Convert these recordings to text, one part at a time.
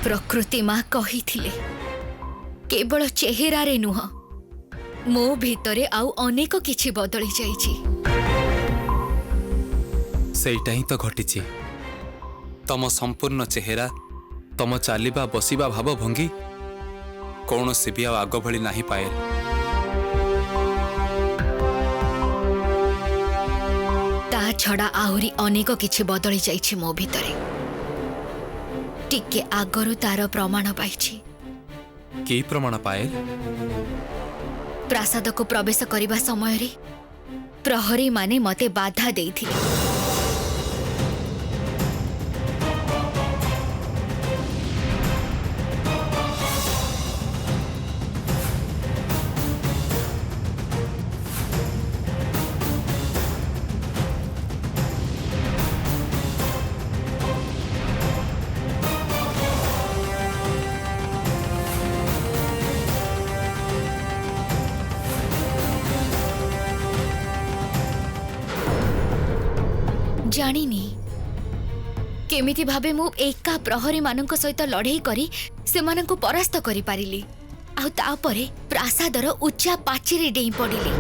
प्रकृति माँ कही केवल चेहरा रे नुह मो भितरे आउ अनेक किछि बदली जाइछि। सेटा ही तो घटी तम संपूर्ण चेहरा तम चलवा बसिबा भाव भंगी कौन सी भी आग भली नहीं पायल। ता छड़ा आहुरी अनेक किछि बदली जाइछि मो भितरे। टिके आगरु तार प्रमाण पाइछि। की प्रमाण पायल? प्रासाद को प्रवेश करने समय रे प्रहरी माने मते बाधा देइथिले। जानिनी केमिति भाबे मु एका प्रहरी मानक सहित लड़ाई करी से मानक परास्त करी पारिली। आउ तापरे प्रासादर उच्चा पाचिरी डेई पड़िली।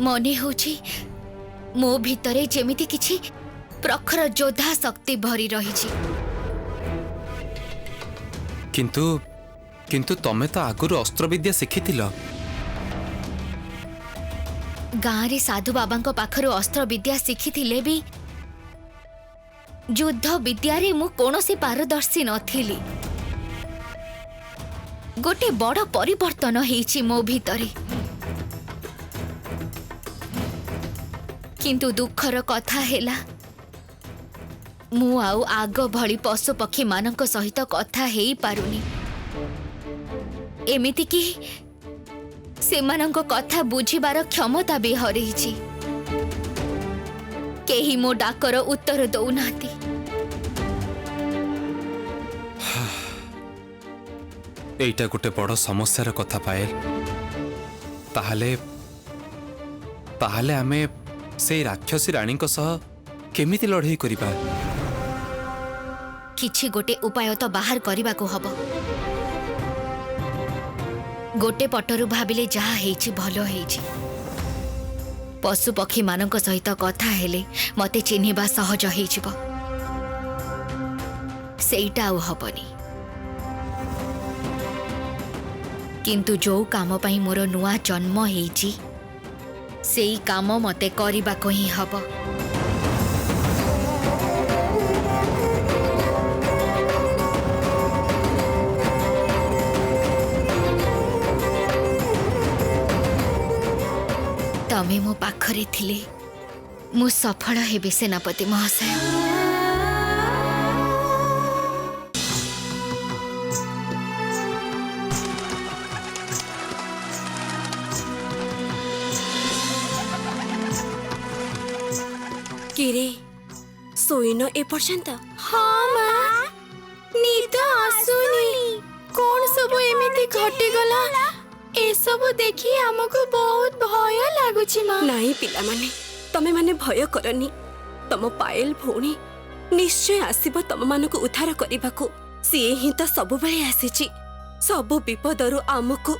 मने होछि मो भितरे जेमिति किछि प्रखर योद्धा शक्ति भरी रही। किंतु किंतु तमे तो आगुर अस्त्र विद्या शिखिथिल। गाँ रे साधु बाबा पाखरु अस्त्र विद्या शिखिथिले भी युद्ध विद्या रे मु कोनोसी पारदर्शी नथिली। गोटे बड़ परिवर्तन हेछि मो भितरे। किंतु दुखर कथा हेला मु आउ आग भली पशु पक्षी मानक सहित कथा हेई पारुनी। एमिति कि सेमानक कथा बुझिबार क्षमता भी हरैछि। केही मो डाकर उत्तर दौनाती। एटा गोटे बड़ समस्यार कथा पायल। ताहले ताहले आमे से राक्षसी रानी सह केमिति लड़ाई करिबा? किछि गोटे उपाय तो बाहर करबा को हबो। गोटे पटरु भाबिले जहा हेछि भलो हेछि। पशु पक्षी मानक सहित कथा हेले मते चिन्हिबा सहज हेजिबो। सेइटा आउ हबनी। किंतु जो काम पई मोर नुआ जन्म हेछि सेई काम मते करिबा को ही हबो। तमे मो पाखरे थिले मु सफल हेबे सेनापति महाशय। किरे सोईन ए पर्यंत? हाँ माँ निद आसुनी। कौन सब एमिति घटी गला ए सब देखी हमको बहुत भय लागुची माँ। नहीं पिला माने तमे माने भय करनी। तम पायल भौणी निश्चय आसीबो तम मानको उद्धार करिबाको। सिए ही तो सब बेले आसीची। सब विपदरु हमको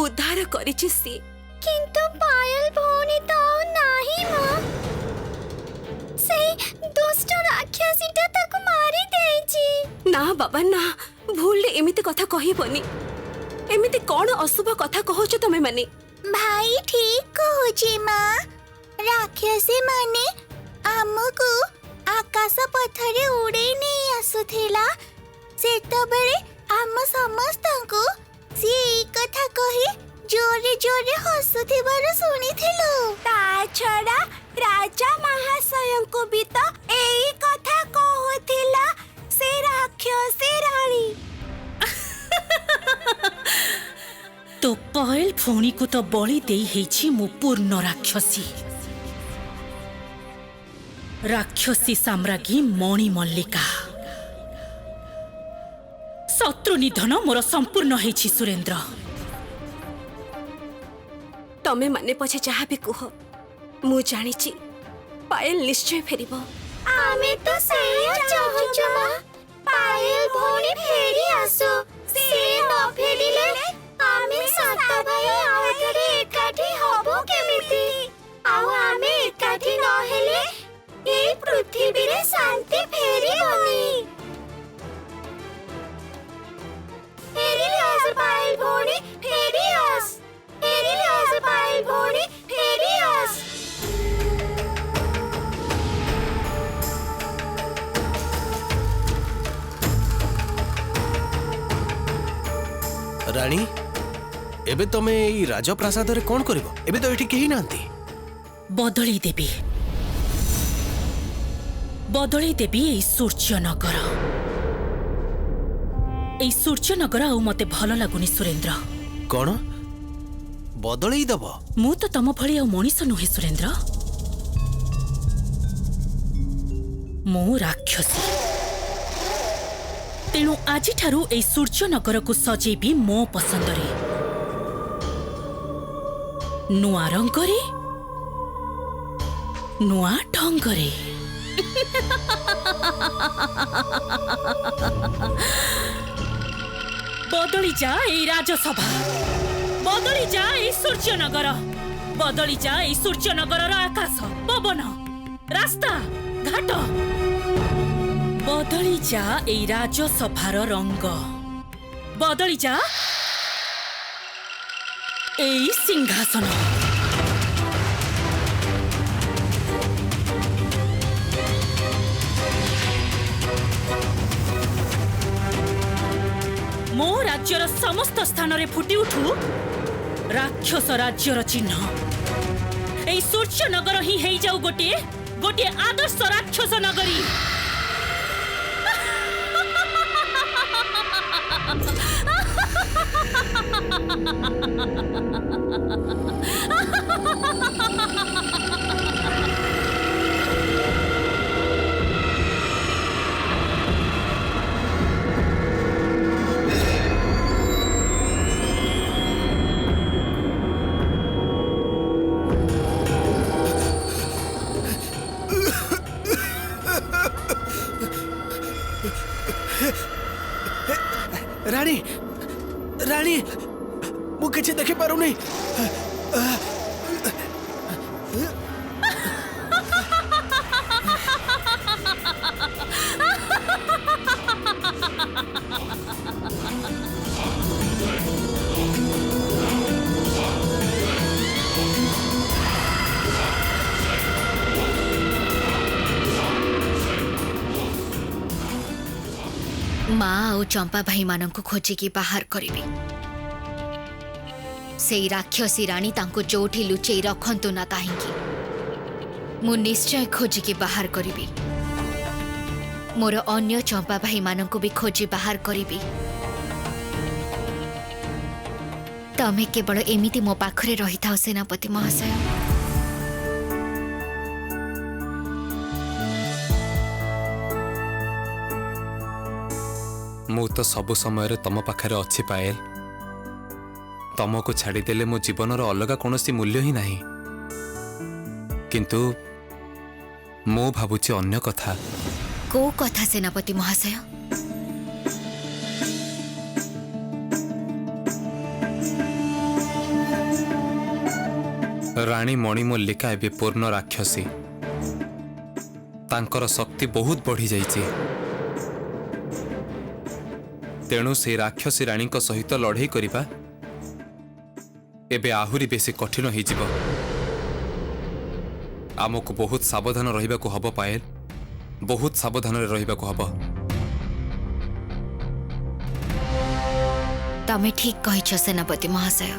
उद्धार करिची सी। किंतु पायल भौणी तो नाही माँ। दुष्ट राक्षसीटा ताको मारी देइची। ना बाबा ना भूल एमिति कथा कहिबनी। एमिति कोन अशुभ कथा कहउछ तमे माने? भाई ठीक कहउची मां। राक्षसी माने हमको आकाश पथरे उड़े नहीं आसुथिला। सेतबेले हम समस्त को सी कथा कहि जोरे जोरे हसुथिबार सुनिथिलु। ता छडा राजा महाशय को भी तो एई कथा कहउथिला से राक्षसी रानी। तो पायल भौणी को तो बलि देई हेछि मु पूर्ण राक्षसी। राक्षसी साम्राज्ञी मणि मल्लिका। शत्रु निधन मोर संपूर्ण हेछि सुरेंद्र। तमे माने पछे जहा भी कुह मु जानिची पायल निश्चय फेरिबो। आमे तो सेया चाहुचु मा पायल भोणी फेरी आसो। से न फेरिले आमे सात भाई आउथरे एकाठी हबो केमिति? आउ आमे एकाठी न हेले ए पृथ्वी रे शांति फेरिबोनी। फेरियास पायल भोणी फेरियास। फेरियास पायल भोणी फेरियास। रानी एबे तमे ई राजप्रासाद रे कोन करबो? एबे तो एठी केही नांती। बदली देवी ए सूर्यनगर। ए सूर्यनगर आउ मते भल लागुनी सुरेंद्र। कोन बदलई दब? मु तो तम भली आउ मनीष नुहे सुरेंद्र। मु राक्षसी। तेणु आज ठारू ए सूर्यनगर को सजेबी मो पसंदरे। नुआ रंगरे नुआ ढंगरे। बदली जा ए राजसभा। बदली जा ए सूर्यनगर। बदली जा ए सूर्यनगर आकाश पवन रास्ता घाट। बदली जा ए राजसभार रंग। बदली जा ए सिंहासन। मो राज्यर समस्त स्थान रे फुटी उठू राक्षस राज्यर चिन्ह। ए सूर्यनगर ही हेई जाऊ गोटे गोटे आदर्श राक्षस नगरी। रानी रानी मु किछि देखि पारुनी। माँ और चंपा भाई मानन को खोजिकी बाहर करिबी। सेई राक्षसी रानी तांको जोठी लुचेई रखंतु ना काहेकि मु निश्चय खोजिकी बाहर करिबी। मोर अन्य चंपा भाई मानन को भी खोजी बाहर करिबी। तमे केवल एमिति मो पाखरे रही थाओ सेनापति महाशय। मु तो सबु समय तम पाखरे अच्छी पायल। तमको छाड़ीदेले मो जीवनर अलगा कौनसी मूल्य ही नहीं। किंतु मु भाबुची अन्य कथा। को कथा सेनापति महाशय? रानी मणिमल्लिका एबे पूर्ण राक्षसी। तांकर शक्ति बहुत बढ़ी जाइछि। तेणु से राक्षसी रानी सहित लड़ाई करिबा एबे आहुरी बेसी कठिन हो जिवो। आमको बहुत सावधान रहिबा को हबो पायल। बहुत सावधान रहिबा को हबो। तमे ठीक कहिछ सेनापति महाशय।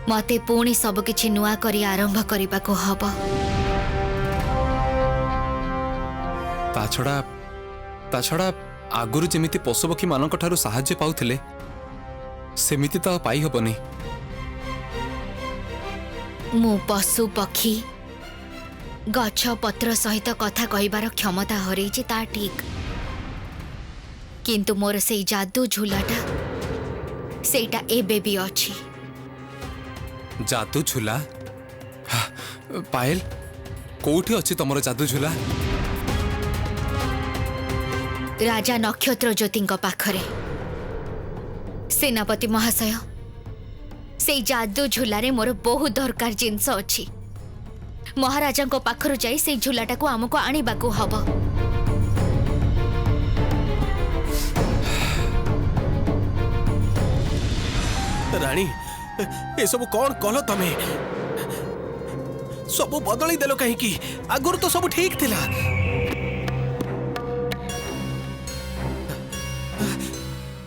मते पुणी सब किछि नुआ करी आरंभ करिबा को हबो। ता छड़ा आगुरु जेमिति पशुपक्षी मानक ठारू साहाय्य पाउथिले सेमिति तो पाई हबनी। मु पशु पक्षी गछ पत्र सहित कथा कहिबार क्षमता हरैछि ता ठीक। किंतु मोर से जादू झूलाटा सेटा एबे भी अछि। जादू झूला हा, पायल कोठी अछि तमरो जादू झूला? राजा नक्षत्र ज्योतिंक पाखरे। सेनापति महाशय से जादू झूलारे मोर बहुत दरकार जिनस अछि। महाराजा को पाखरु जाई से झूलाटा को आमको आनिबाकू हबो। रानी ए सब कौन कहलो तमे? सब बदली देलो कहीं? आगुर तो सब ठीक थिला।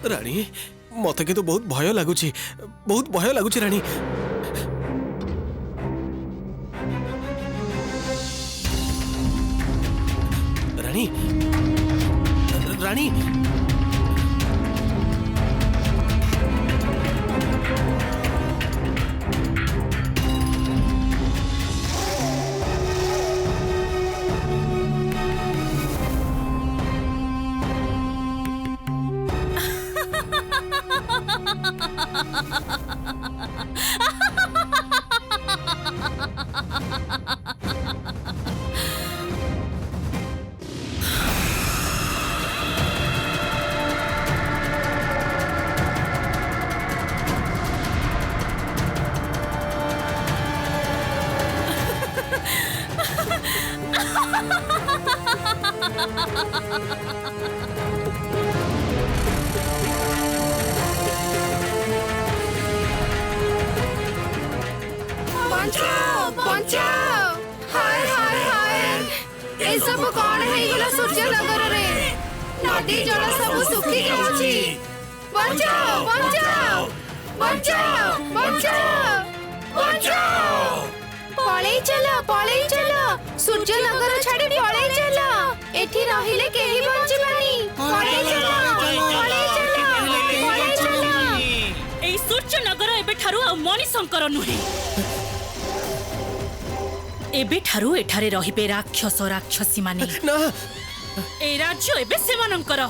रानी मते के तो बहुत भय लागुची, बहुत भय लागुची रानी। रानी रानी बचाओ बचाओ हाय हाय हाय ए सब कौन है गेला सूर्य नगर रे नदी जल सब सुखी जाउची बचाओ बचाओ बचाओ बचाओ बचाओ पळेई चलो सूर्य नगर छाडी पळेई चलो एठी रहिले केही बंचिबानी पळेई चलो এই সূর্য নগর এবে ঠারু আর মণিশঙ্কর নুহে। এবে ঠারু এঠারে রহিবে রাক্ষস রাক্ষসী মানে। ना এই রাজ্য এবে সেমানঙ্কর।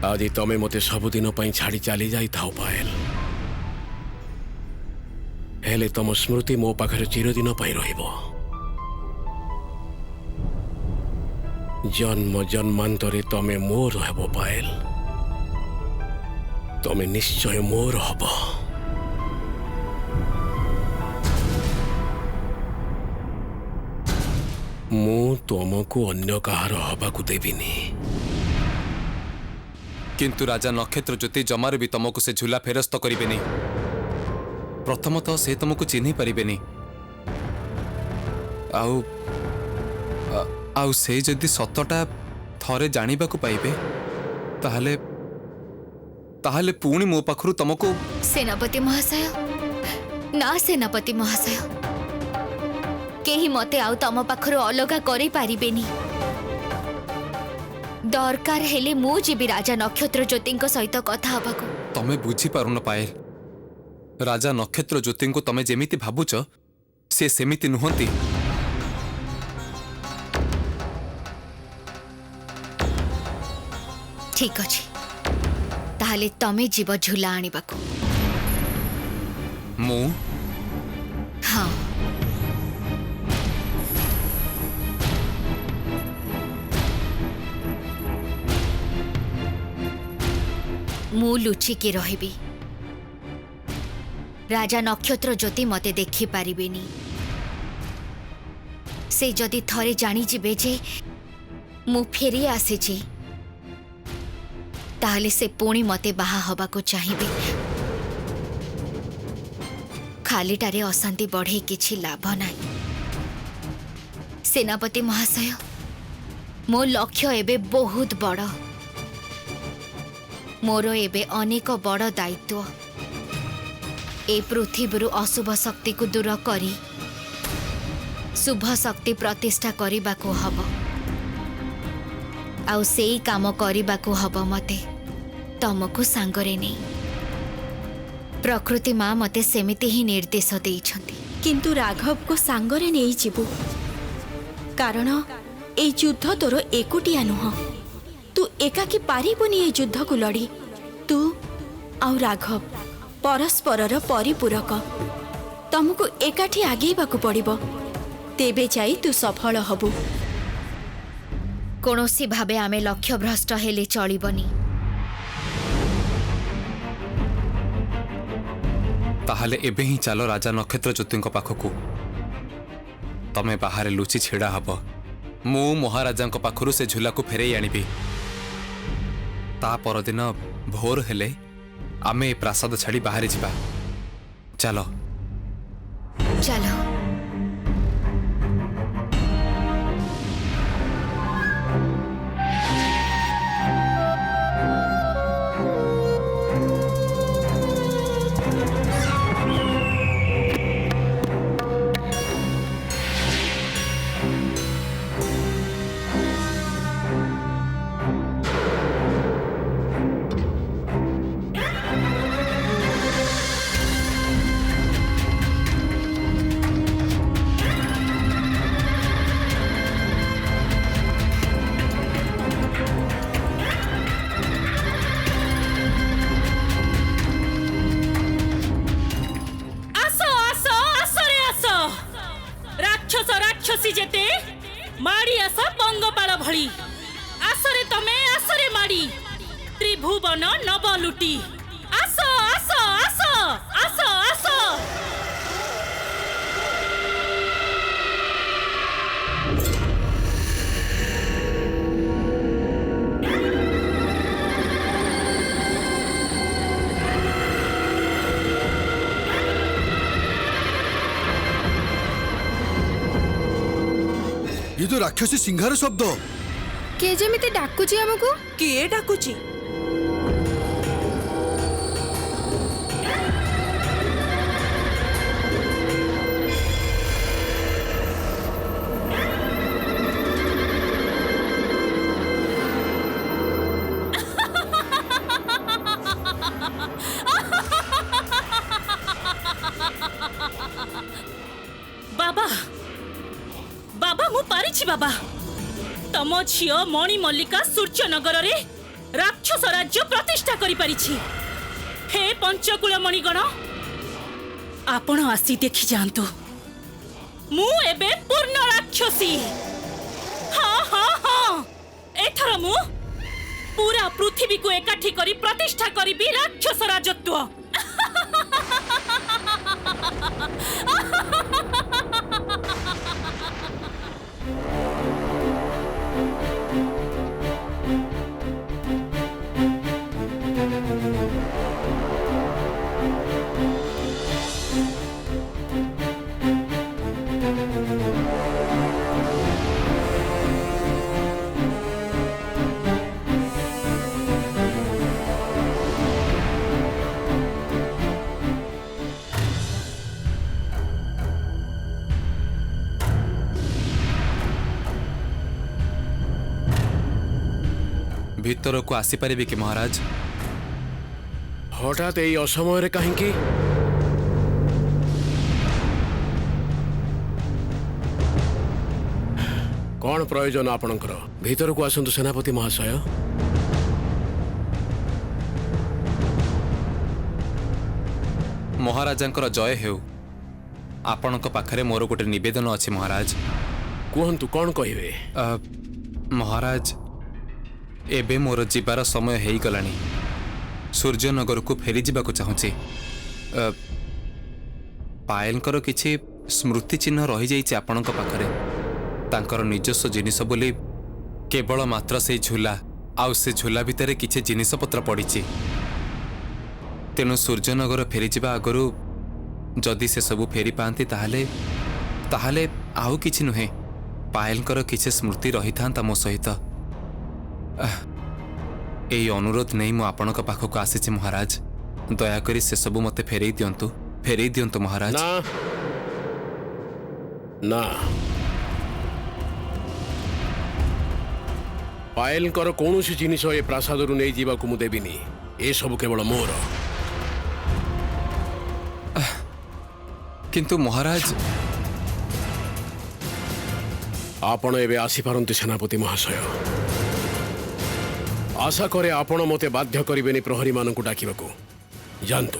आज तमे मते सबुदिन छाड़ी चली जाई थाओ पायल, हेले तम स्मृति मो पाखरे चिरदिन रहिबो। जन्म जन्मांतरे तमे मोर हेबो पायल, तमे निश्चय मोर हबो। मु तुमको अन्य कहार हबाकू देबिनी। किंतु राजा नक्षत्र ज्योति जमार भी तुमको से झूला फेरस्त करेनि। प्रथमतः से तुमको चिन्ह पारे आउ से जदि सतटा थरे जानिबा को पाइबे ताहले ताहले पुणी मो पाखरु तुमको। सेनापति महाशय ना सेनापति महाशय केही मते आउ तम पाखरु अलगा करि पारिबेनी। दरकार हेले मु जीबी राजा नक्षत्र ज्योतिंक सहित कथा हबाकू। तमे बुझी पारुन पायल, राजा नक्षत्र ज्योति को तमे जेमिति भाबुच से सेमिति नुहंती। ठीक अछि ताहले तमे जीव झूला आनिबाकू। मु हाँ मु लुचिकी रहिबी। राजा नक्षत्र ज्योति मते देखि पारिबेनी। से जदि थरे जानी जिबे जे मु फेरी आसीची ताहले से पुणी मते बाहा हबाकू चाहिबे। खालीटारे अशांति बढ़े किछि लाभ नाही। सेनापति महाशय मो लक्ष्य एबे बहुत बड़। मोर एबे अनेक बड़ दायित्व। ए पृथ्वी अशुभ शक्ति को दूर करी शुभ शक्ति प्रतिष्ठा करने को हब आउ सेई काम करने को हब मते तुमको सांगरे नहीं प्रकृति माँ मते सेमिति ही निर्देश देइछंती। किंतु राघव को सांगरे नहीं जीवु कारण ए युद्ध तोर एकुटिया नुह तू एकाकी पारिबुनी ए युद्ध को लड़ी तू आउ राघव परस्पर परिपूरक तुमको एकाठी आगेबाकू पड़िबो तेबे जाई तू सफल हबु। कोनोसी भाबे आमे लक्ष्य भ्रष्ट हेले चलिबनी। ताहले एबे ही चलो राजा नक्षत्र ज्योति पाखकू तमे बाहर लुचि छिड़ा हब मु महाराजा पाखरु से झूला को फेरे आनिबी ता परदिन भोर हेले आमे प्रासाद छाड़ी बाहर जिबा चलो चलो राक्षसी जेते माड़ी आस पंगपाल भली आसरे तमे आसरे माड़ी त्रिभुवन नव लुटी आस आस आस आस आस ये तो राक्षसी सिंहार शब्द के जेमिति डाकुची हमको किए डाकुची बाबा बाबा मु पारिछि बाबा तम झियो मणि मल्लिका सूर्यनगर रे राक्षस राज्य प्रतिष्ठा करि पारिछि। हे पंचकुल मणिगण आपण आसी देखि जानतु मु एबे पूर्ण राक्षसी। हाँ हाँ हाँ एथर मु पूरा पृथ्वी को एकाठी करी प्रतिष्ठा करिबी राक्षस राजत्व। भीतर को आसी पारिबे कि महाराज? हठात यही असमय कहीं कौन प्रयोजन आपणकर भीतर को आसतु सेनापति महाशय। महाराजांकर जय हेउ। आपणक पाखरे मोर गोटे निवेदन अछि महाराज। कहतु कौन कहे? महाराज एबे मोर जीवार समय हेई गलानी। सूर्यनगर को फेरी जीवा को चाहूची। पायलकर किछि स्मृति चिन्ह रही जाइछि आपणक पाखरे। तांकर निजस्व जिनिस बोली केवल मात्र से झूला आउ से झूला भितर किछि जिनिस पत्र पड़िछि। तेणु सूर्यनगर फेरी जीवा आगरु जदि से सबु फेरी पाती ताहले ताहले आउ किछि नुहे पायलकर किछि स्मृति रही था मो सहित। यही अनुरोध नहीं मु आपणक पाखक आसीछि महाराज। दयाकरी से सबु मते फेरई दियंतु। ଫେରେଇ ଦିଅନ୍ତୁ ମହାରାଜ। ନା ନା ପାଏଲଙ୍କର କୌଣସି ଜିନିଷ ଏ ପ୍ରାସାଦରୁ ନେଇଯିବାକୁ ମୁଁ ଦେବିନି। ଏସବୁ କେବଳ ମୋର। କିନ୍ତୁ ମହାରାଜ, ଆପଣ ଏବେ ଆସିପାରନ୍ତି ସେନାପତି ମହାଶୟ। ଆଶା କରେ ଆପଣ ମୋତେ ବାଧ୍ୟ କରିବେନି ପ୍ରହରୀମାନଙ୍କୁ ଡାକିବାକୁ। ଯାଆନ୍ତୁ।